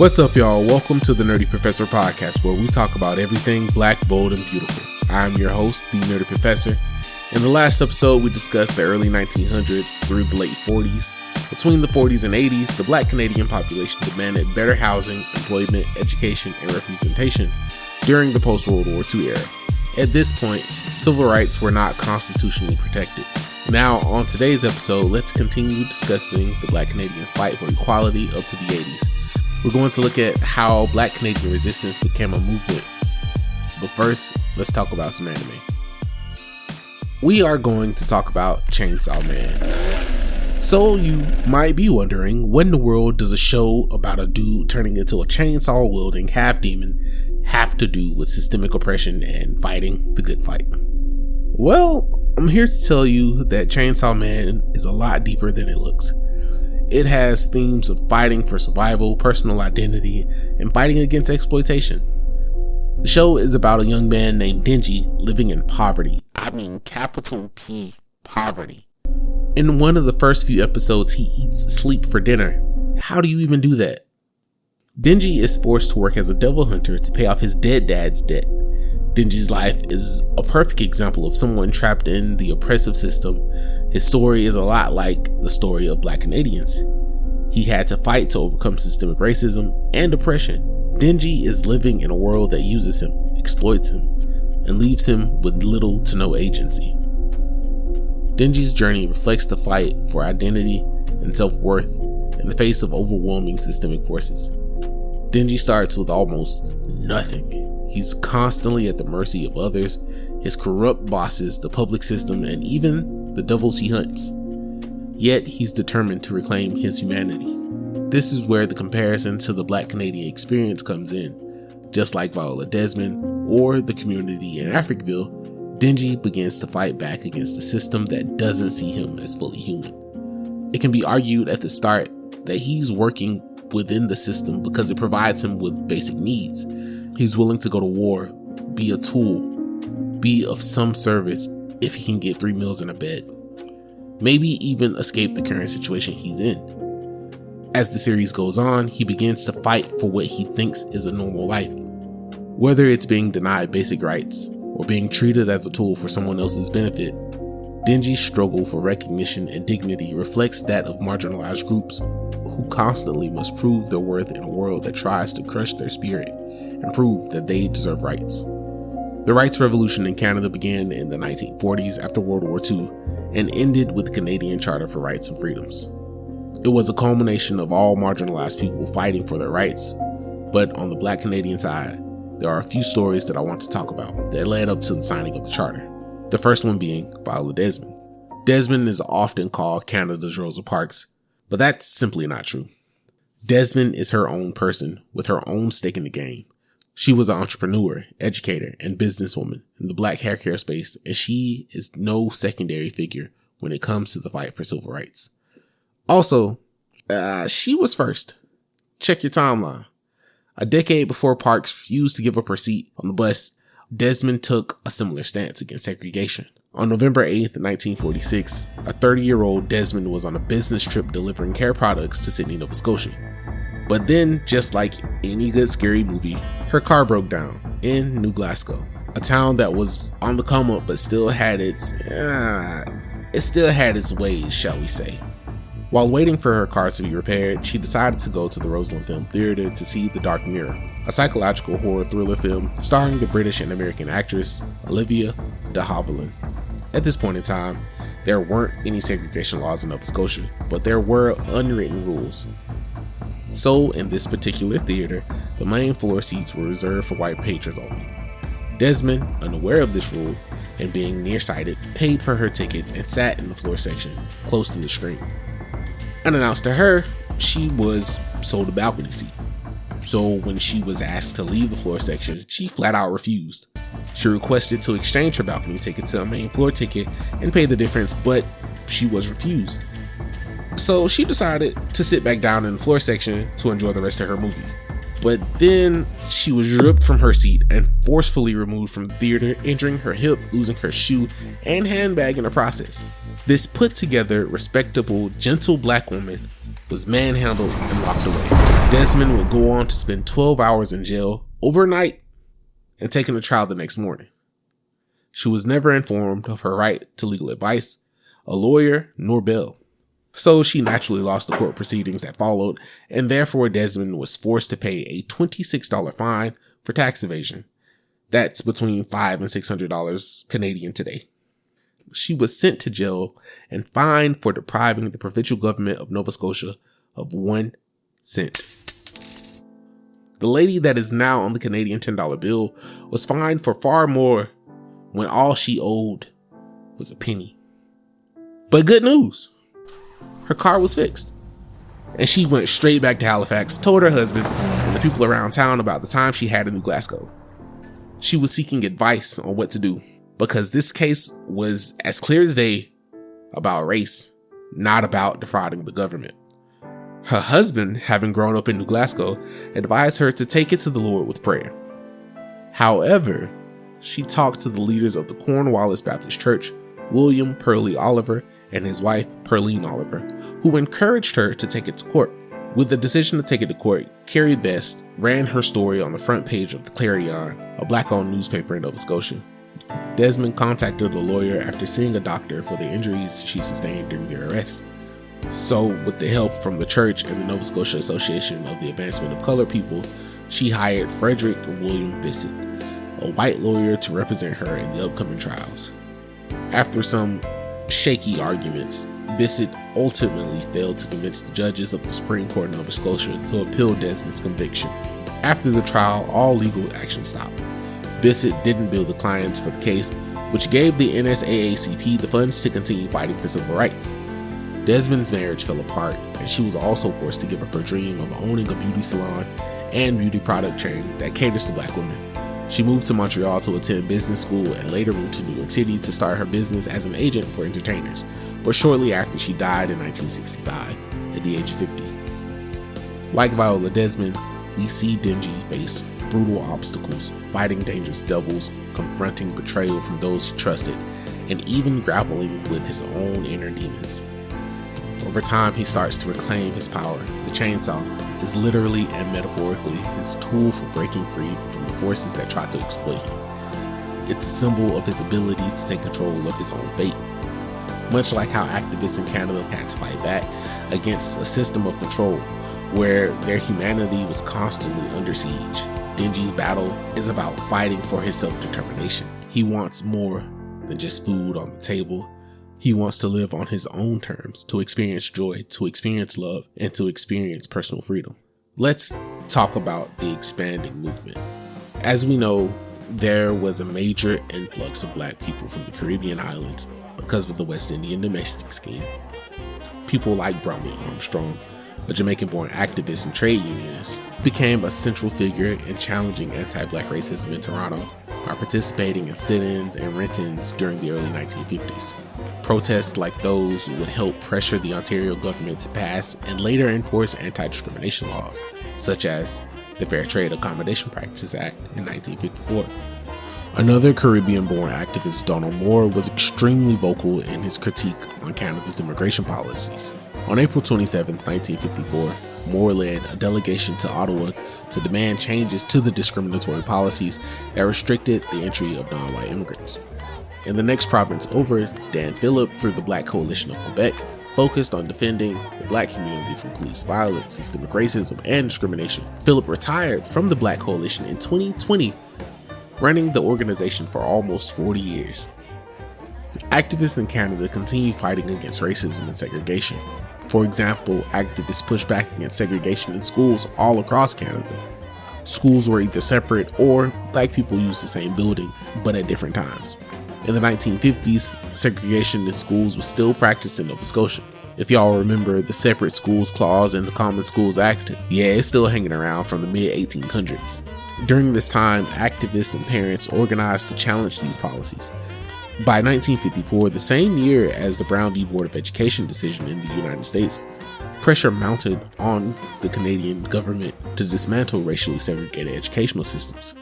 What's up, y'all? Welcome to the Nerdy Professor podcast, where we talk about everything black, bold, and beautiful. I'm your host, the Nerdy Professor. In the last episode, we discussed the early 1900s through the late 40s. Between the 40s and 80s, the black Canadian population demanded better housing, employment, education, and representation during the post-World War II era. At this point, civil rights were not constitutionally protected. Now, on today's episode, let's continue discussing the black Canadians' fight for equality up to the 80s. We're going to look at how black Canadian resistance became a movement. But first, let's talk about some anime. We are going to talk about Chainsaw Man. So you might be wondering, what in the world does a show about a dude turning into a chainsaw-wielding half-demon have to do with systemic oppression and fighting the good fight? Well, I'm here to tell you that Chainsaw Man is a lot deeper than it looks. It has themes of fighting for survival, personal identity, and fighting against exploitation. The show is about a young man named Denji living in poverty. I mean capital P, poverty. In one of the first few episodes, he eats sleep for dinner. How do you even do that? Denji is forced to work as a devil hunter to pay off his dead dad's debt. Denji's life is a perfect example of someone trapped in the oppressive system. His story is a lot like the story of black Canadians. He had to fight to overcome systemic racism and oppression. Denji is living in a world that uses him, exploits him, and leaves him with little to no agency. Denji's journey reflects the fight for identity and self-worth in the face of overwhelming systemic forces. Denji starts with almost nothing. He's constantly at the mercy of others, his corrupt bosses, the public system, and even the devils he hunts. Yet he's determined to reclaim his humanity. This is where the comparison to the black Canadian experience comes in. Just like Viola Desmond or the community in Africville, Denji begins to fight back against a system that doesn't see him as fully human. It can be argued at the start that he's working within the system because it provides him with basic needs. He's willing to go to war, be a tool, be of some service if he can get 3 meals and a bed. Maybe even escape the current situation he's in. As the series goes on, he begins to fight for what he thinks is a normal life. Whether it's being denied basic rights or being treated as a tool for someone else's benefit, Denji's struggle for recognition and dignity reflects that of marginalized groups who constantly must prove their worth in a world that tries to crush their spirit and prove that they deserve rights. The rights revolution in Canada began in the 1940s after World War II and ended with the Canadian Charter for Rights and Freedoms. It was a culmination of all marginalized people fighting for their rights, but on the black Canadian side, there are a few stories that I want to talk about that led up to the signing of the charter. The first one being Viola Desmond. Desmond is often called Canada's Rosa Parks, but that's simply not true. Desmond is her own person with her own stake in the game. She was an entrepreneur, educator, and businesswoman in the black hair care space, and she is no secondary figure when it comes to the fight for civil rights. Also, she was first. Check your timeline. A decade before Parks refused to give up her seat on the bus, Desmond took a similar stance against segregation. On November 8th, 1946, a 30-year-old Desmond was on a business trip delivering hair products to Sydney, Nova Scotia. But then, just like any good scary movie, her car broke down in New Glasgow, a town that was on the come up but still had its ways, shall we say. While waiting for her car to be repaired, she decided to go to the Roseland Film Theatre to see The Dark Mirror, a psychological horror thriller film starring the British and American actress Olivia de Havilland. At this point in time, there weren't any segregation laws in Nova Scotia, but there were unwritten rules. So in this particular theater, the main floor seats were reserved for white patrons only. Desmond, unaware of this rule and being nearsighted, paid for her ticket and sat in the floor section, close to the screen. Unannounced to her, she was sold a balcony seat. So when she was asked to leave the floor section, she flat out refused. She requested to exchange her balcony ticket to a main floor ticket and pay the difference, but she was refused. So she decided to sit back down in the floor section to enjoy the rest of her movie. But then she was ripped from her seat and forcefully removed from the theater, injuring her hip, losing her shoe and handbag in the process. This put together, respectable, gentle black woman was manhandled and locked away. Desmond would go on to spend 12 hours in jail overnight and taking a trial the next morning. She was never informed of her right to legal advice, a lawyer, nor bail. So she naturally lost the court proceedings that followed, and therefore Desmond was forced to pay a $26 fine for tax evasion. That's between $500 and $600 Canadian today. She was sent to jail and fined for depriving the provincial government of Nova Scotia of 1 cent. The lady that is now on the Canadian $10 bill was fined for far more when all she owed was a penny. But good news, her car was fixed. And she went straight back to Halifax, told her husband and the people around town about the time she had in New Glasgow. She was seeking advice on what to do, because this case was as clear as day about race, not about defrauding the government. Her husband, having grown up in New Glasgow, advised her to take it to the Lord with prayer. However, she talked to the leaders of the Cornwallis Baptist Church, William Pearlie Oliver and his wife Pearline Oliver, who encouraged her to take it to court. With the decision to take it to court, Carrie Best ran her story on the front page of the Clarion, a black-owned newspaper in Nova Scotia. Desmond contacted a lawyer after seeing a doctor for the injuries she sustained during their arrest. So, with the help from the church and the Nova Scotia Association of the Advancement of Colored People, she hired Frederick William Bissett, a white lawyer, to represent her in the upcoming trials. After some shaky arguments, Bissett ultimately failed to convince the judges of the Supreme Court of Nova Scotia to appeal Desmond's conviction. After the trial, all legal action stopped. Bissett didn't bill the clients for the case, which gave the NSAACP the funds to continue fighting for civil rights. Desmond's marriage fell apart, and she was also forced to give up her dream of owning a beauty salon and beauty product chain that caters to black women. She moved to Montreal to attend business school and later moved to New York City to start her business as an agent for entertainers, but shortly after she died in 1965 at the age of 50. Like Viola Desmond, we see Dingy face brutal obstacles, fighting dangerous devils, confronting betrayal from those he trusted, and even grappling with his own inner demons. Over time, he starts to reclaim his power. The chainsaw is literally and metaphorically his tool for breaking free from the forces that try to exploit him. It's a symbol of his ability to take control of his own fate. Much like how activists in Canada had to fight back against a system of control where their humanity was constantly under siege, Dingy's battle is about fighting for his self-determination. He wants more than just food on the table. He wants to live on his own terms, to experience joy, to experience love, and to experience personal freedom. Let's talk about the expanding movement. As we know, there was a major influx of black people from the Caribbean islands because of the West Indian domestic scheme. People like Brownie Armstrong, a Jamaican-born activist and trade unionist, became a central figure in challenging anti-black racism in Toronto by participating in sit-ins and rent-ins during the early 1950s. Protests like those would help pressure the Ontario government to pass and later enforce anti-discrimination laws, such as the Fair Trade Accommodation Practices Act in 1954. Another Caribbean-born activist, Donald Moore, was extremely vocal in his critique on Canada's immigration policies. On April 27, 1954, Moore led a delegation to Ottawa to demand changes to the discriminatory policies that restricted the entry of non-white immigrants. In the next province over, Dan Phillip, through the Black Coalition of Quebec, focused on defending the black community from police violence, systemic racism, and discrimination. Phillip retired from the Black Coalition in 2020, running the organization for almost 40 years. Activists in Canada continue fighting against racism and segregation. For example, activists pushed back against segregation in schools all across Canada. Schools were either separate or black people used the same building, but at different times. In the 1950s, segregation in schools was still practiced in Nova Scotia. If y'all remember the Separate Schools Clause in the Common Schools Act, yeah, it's still hanging around from the mid-1800s. During this time, activists and parents organized to challenge these policies. By 1954, the same year as the Brown v. Board of Education decision in the United States, pressure mounted on the Canadian government to dismantle racially segregated educational systems.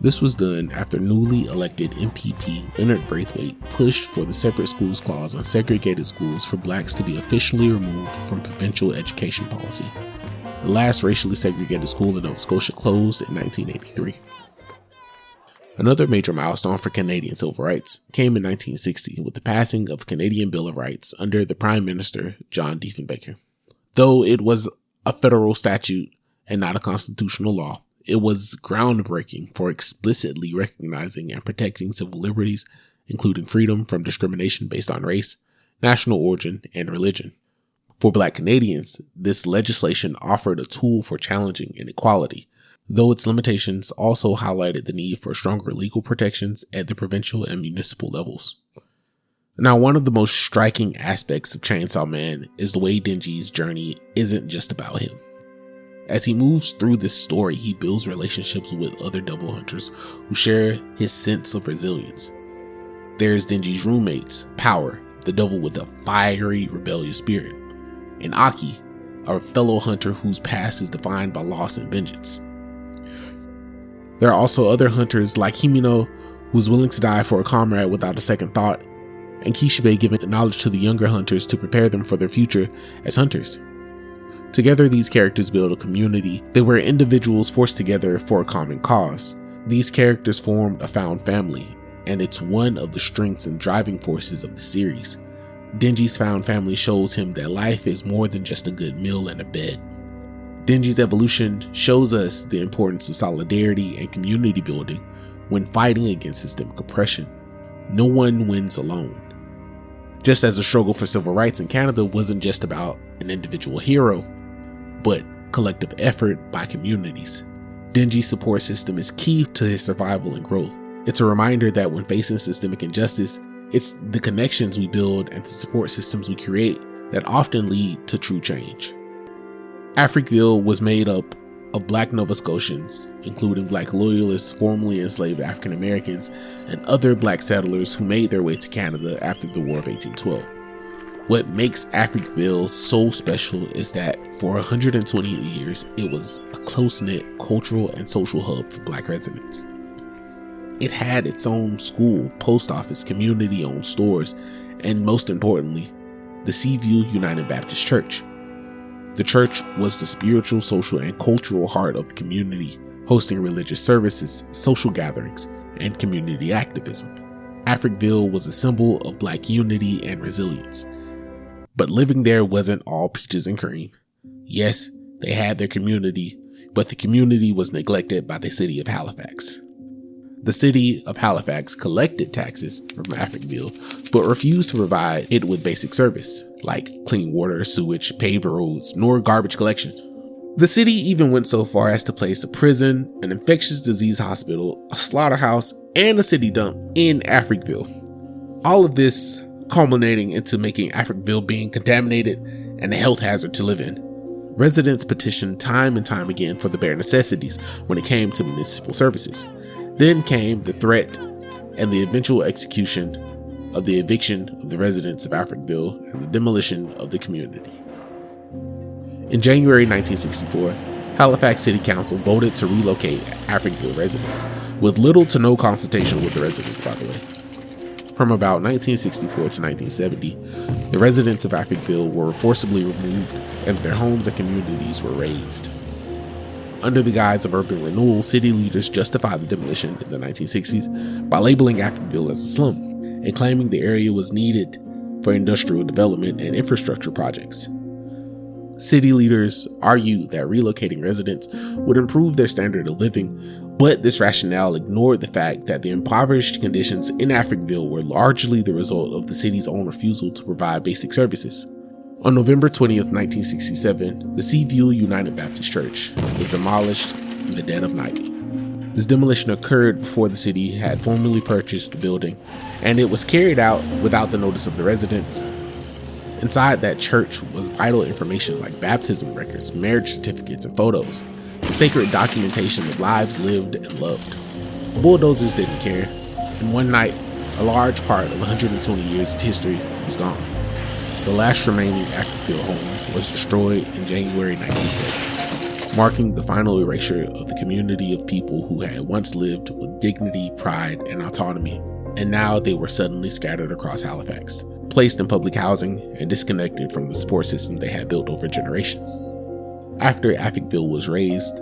This was done after newly elected MPP Leonard Braithwaite pushed for the separate schools clause on segregated schools for blacks to be officially removed from provincial education policy. The last racially segregated school in Nova Scotia closed in 1983. Another major milestone for Canadian civil rights came in 1960 with the passing of the Canadian Bill of Rights under the Prime Minister John Diefenbaker. Though it was a federal statute and not a constitutional law, it was groundbreaking for explicitly recognizing and protecting civil liberties, including freedom from discrimination based on race, national origin, and religion. For Black Canadians, this legislation offered a tool for challenging inequality, though its limitations also highlighted the need for stronger legal protections at the provincial and municipal levels. Now, one of the most striking aspects of Chainsaw Man is the way Denji's journey isn't just about him. As he moves through this story, he builds relationships with other devil hunters who share his sense of resilience. There's Denji's roommates, Power, the devil with a fiery, rebellious spirit, and Aki, a fellow hunter whose past is defined by loss and vengeance. There are also other hunters like Himino, who's willing to die for a comrade without a second thought, and Kishibe giving knowledge to the younger hunters to prepare them for their future as hunters. Together, these characters build a community. They were individuals forced together for a common cause. These characters formed a found family, and it's one of the strengths and driving forces of the series. Denji's found family shows him that life is more than just a good meal and a bed. Denji's evolution shows us the importance of solidarity and community building when fighting against systemic oppression. No one wins alone. Just as the struggle for civil rights in Canada wasn't just about an individual hero, but collective effort by communities. Denji's support system is key to his survival and growth. It's a reminder that when facing systemic injustice, it's the connections we build and the support systems we create that often lead to true change. Africville was made up of Black Nova Scotians, including Black loyalists, formerly enslaved African Americans, and other Black settlers who made their way to Canada after the War of 1812. What makes Africville so special is that for 120 years, it was a close-knit cultural and social hub for Black residents. It had its own school, post office, community-owned stores, and most importantly, the Seaview United Baptist Church. The church was the spiritual, social, and cultural heart of the community, hosting religious services, social gatherings, and community activism. Africville was a symbol of Black unity and resilience. But living there wasn't all peaches and cream. Yes, they had their community, but the community was neglected by the city of Halifax. The city of Halifax collected taxes from Africville, but refused to provide it with basic service, like clean water, sewage, paved roads, nor garbage collection. The city even went so far as to place a prison, an infectious disease hospital, a slaughterhouse, and a city dump in Africville. All of this culminating into making Africville being contaminated and a health hazard to live in. Residents petitioned time and time again for the bare necessities when it came to municipal services. Then came the threat and the eventual execution of the eviction of the residents of Africville and the demolition of the community. In January 1964, Halifax City Council voted to relocate Africville residents, with little to no consultation with the residents, by the way. From about 1964 to 1970, the residents of Africville were forcibly removed and their homes and communities were razed. Under the guise of urban renewal, city leaders justified the demolition in the 1960s by labeling Africville as a slum and claiming the area was needed for industrial development and infrastructure projects. City leaders argued that relocating residents would improve their standard of living, but this rationale ignored the fact that the impoverished conditions in Africville were largely the result of the city's own refusal to provide basic services. On November 20th, 1967, the Seaview United Baptist Church was demolished in the dead of night. This demolition occurred before the city had formally purchased the building, and it was carried out without the notice of the residents. Inside that church was vital information like baptism records, marriage certificates, and photos, sacred documentation of lives lived and loved. The bulldozers didn't care, and one night, a large part of 120 years of history was gone. The last remaining Africville home was destroyed in January 1970. marking the final erasure of the community of people who had once lived with dignity, pride, and autonomy, and now they were suddenly scattered across Halifax, placed in public housing, and disconnected from the support system they had built over generations. After Africville was razed,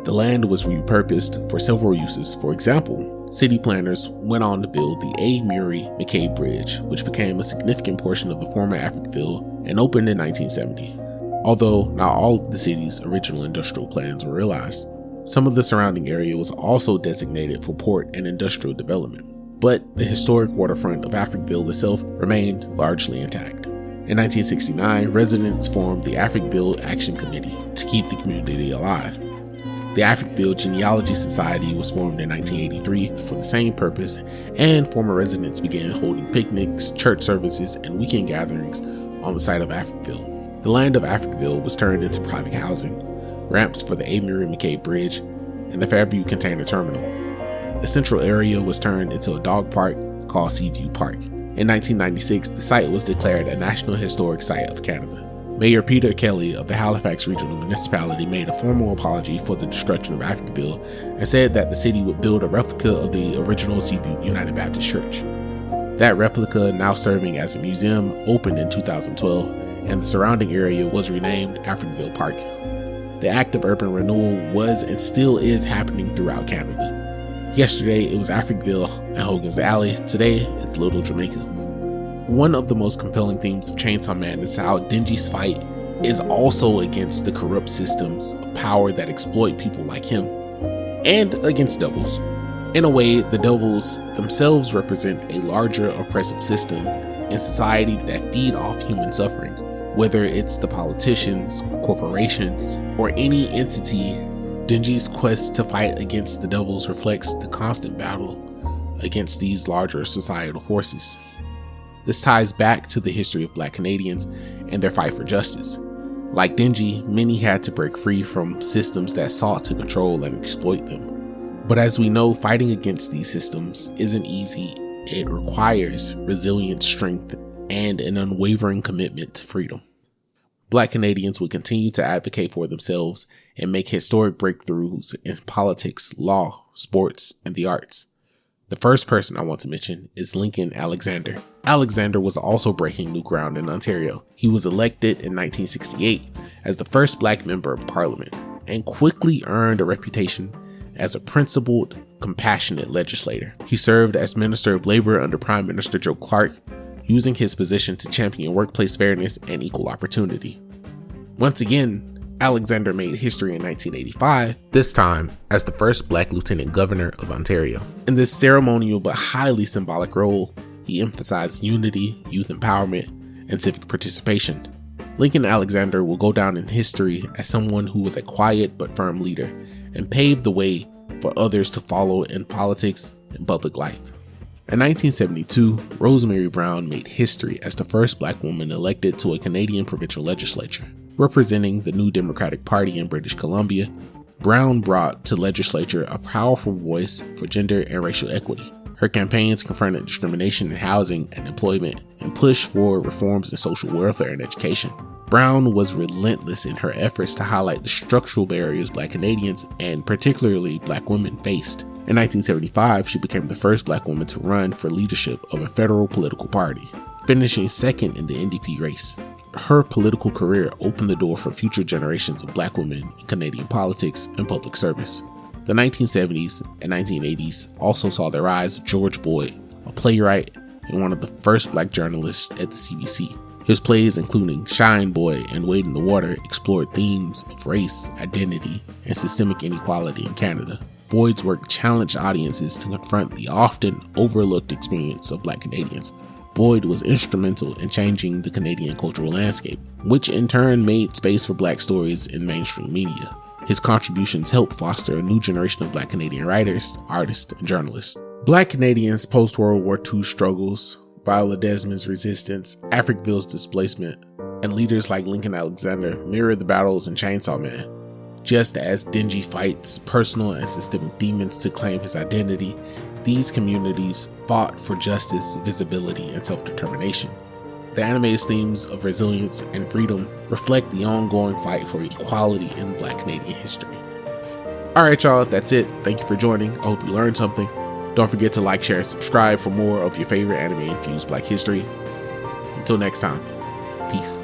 the land was repurposed for several uses. For example, city planners went on to build the A. Murray McCabe Bridge, which became a significant portion of the former Africville and opened in 1970. Although not all of the city's original industrial plans were realized, some of the surrounding area was also designated for port and industrial development. But the historic waterfront of Africville itself remained largely intact. In 1969, residents formed the Africville Action Committee to keep the community alive. The Africville Genealogy Society was formed in 1983 for the same purpose, and former residents began holding picnics, church services, and weekend gatherings on the site of Africville. The land of Africville was turned into private housing, ramps for the A. Murray McCabe Bridge, and the Fairview Container Terminal. The central area was turned into a dog park called Seaview Park. In 1996, the site was declared a National Historic Site of Canada. Mayor Peter Kelly of the Halifax Regional Municipality made a formal apology for the destruction of Africville and said that the city would build a replica of the original Seaview United Baptist Church. That replica, now serving as a museum, opened in 2012, and the surrounding area was renamed Africville Park. The act of urban renewal was and still is happening throughout Canada. Yesterday, it was Africville and Hogan's Alley. Today, it's Little Jamaica. One of the most compelling themes of Chainsaw Man is how Denji's fight is also against the corrupt systems of power that exploit people like him, and against devils. In a way, the devils themselves represent a larger oppressive system in society that feed off human suffering. Whether it's the politicians, corporations, or any entity, Denji's quest to fight against the devils reflects the constant battle against these larger societal forces. This ties back to the history of Black Canadians and their fight for justice. Like Denji, many had to break free from systems that sought to control and exploit them. But as we know, fighting against these systems isn't easy. It requires resilient strength and an unwavering commitment to freedom. Black Canadians would continue to advocate for themselves and make historic breakthroughs in politics, law, sports, and the arts. The first person I want to mention is Lincoln Alexander. Alexander was also breaking new ground in Ontario. He was elected in 1968 as the first Black member of Parliament and quickly earned a reputation as a principled, compassionate legislator. He served as Minister of Labor under Prime Minister Joe Clark, using his position to champion workplace fairness and equal opportunity. Once again, Alexander made history in 1985, this time as the first Black Lieutenant Governor of Ontario. In this ceremonial but highly symbolic role, he emphasized unity, youth empowerment, and civic participation. Lincoln Alexander will go down in history as someone who was a quiet but firm leader and paved the way for others to follow in politics and public life. In 1972, Rosemary Brown made history as the first Black woman elected to a Canadian provincial legislature. Representing the New Democratic Party in British Columbia, Brown brought to legislature a powerful voice for gender and racial equity. Her campaigns confronted discrimination in housing and employment and pushed for reforms in social welfare and education. Brown was relentless in her efforts to highlight the structural barriers Black Canadians and particularly Black women faced. In 1975, she became the first Black woman to run for leadership of a federal political party, finishing second in the NDP race. Her political career opened the door for future generations of Black women in Canadian politics and public service. The 1970s and 1980s also saw the rise of George Boyd, a playwright and one of the first Black journalists at the CBC. His plays, including Shine Boy and Wade in the Water, explored themes of race, identity, and systemic inequality in Canada. Boyd's work challenged audiences to confront the often overlooked experience of Black Canadians. Boyd was instrumental in changing the Canadian cultural landscape, which in turn made space for Black stories in mainstream media. His contributions helped foster a new generation of Black Canadian writers, artists, and journalists. Black Canadians' post-World War II struggles, Viola Desmond's resistance, Africville's displacement, and leaders like Lincoln Alexander mirror the battles in Chainsaw Man. Just as Denji fights personal and systemic demons to claim his identity, these communities fought for justice, visibility, and self-determination. The anime's themes of resilience and freedom reflect the ongoing fight for equality in Black Canadian history. Alright y'all, that's it. Thank you for joining. I hope you learned something. Don't forget to like, share, and subscribe for more of your favorite anime-infused Black history. Until next time, peace.